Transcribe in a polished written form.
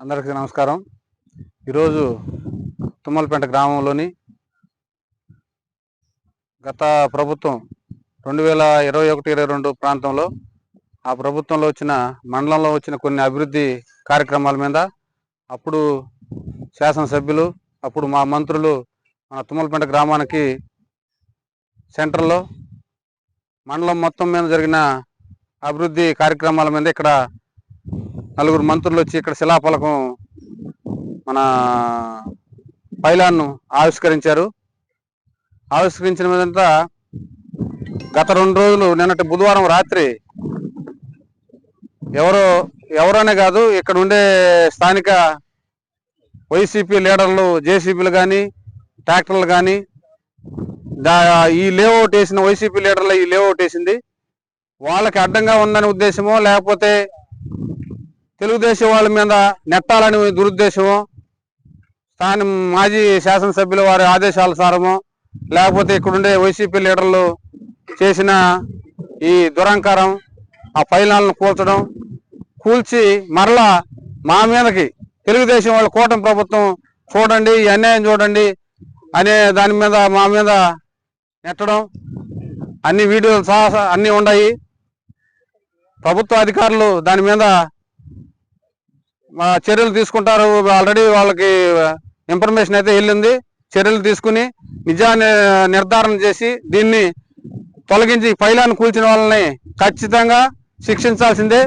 అందరికీ నమస్కారం. ఈరోజు తుమ్మలపేట గ్రామంలోని గత ప్రభుత్వం 2021-22 ప్రాంతంలో ఆ ప్రభుత్వంలో మండలంలో వచ్చిన కొన్ని అభివృద్ధి కార్యక్రమాల మీద అప్పుడు శాసనసభ్యులు, అప్పుడు మా మంత్రులు మన తుమ్మలపేట గ్రామానికి సెంటర్లో మండలం మొత్తం మీద జరిగిన అభివృద్ధి కార్యక్రమాల మీద ఇక్కడ నలుగురు మంత్రులు వచ్చి ఇక్కడ శిలాఫలకం మన పైలాన్ను ఆవిష్కరించారు. ఆవిష్కరించిన మీదంతా గత 2 రోజులు నిన్నటి బుధవారం రాత్రి ఎవరనే కాదు, ఇక్కడ ఉండే స్థానిక వైసీపీ లీడర్లు, జేసీబీలు కానీ ట్రాక్టర్లు కానీ ఈ లేఅవుట్ వేసిన వైసీపీ లీడర్లు ఈ లేఅవుట్ వేసింది వాళ్ళకి అడ్డంగా ఉందని ఉద్దేశమో, లేకపోతే తెలుగుదేశం వాళ్ళ మీద నెట్టాలని దురుద్దేశమో, మాజీ శాసనసభ్యుల వారి ఆదేశానుసారమో, లేకపోతే ఇక్కడుండే వైసీపీ లీడర్లు చేసిన ఈ దురహంకారం, ఆ పైలాలను కూల్చి మరలా మా మీదకి తెలుగుదేశం వాళ్ళ కూటమి ప్రభుత్వం చూడండి, ఈ అన్యాయం చూడండి అనే దాని మీద మా మీద నెట్టడం, అన్ని వీడియోలు సహా అన్నీ ఉన్నాయి. ప్రభుత్వ అధికారులు దాని మీద చర్యలు తీసుకుంటారు. ఆల్రెడీ వాళ్ళకి ఇన్ఫర్మేషన్ అయితే వెళ్ళింది. చర్యలు తీసుకుని నిజాన్ని నిర్ధారణ చేసి దీన్ని తొలగించి పైలాన్ని కూల్చిన వాళ్ళని ఖచ్చితంగా శిక్షించాల్సిందే.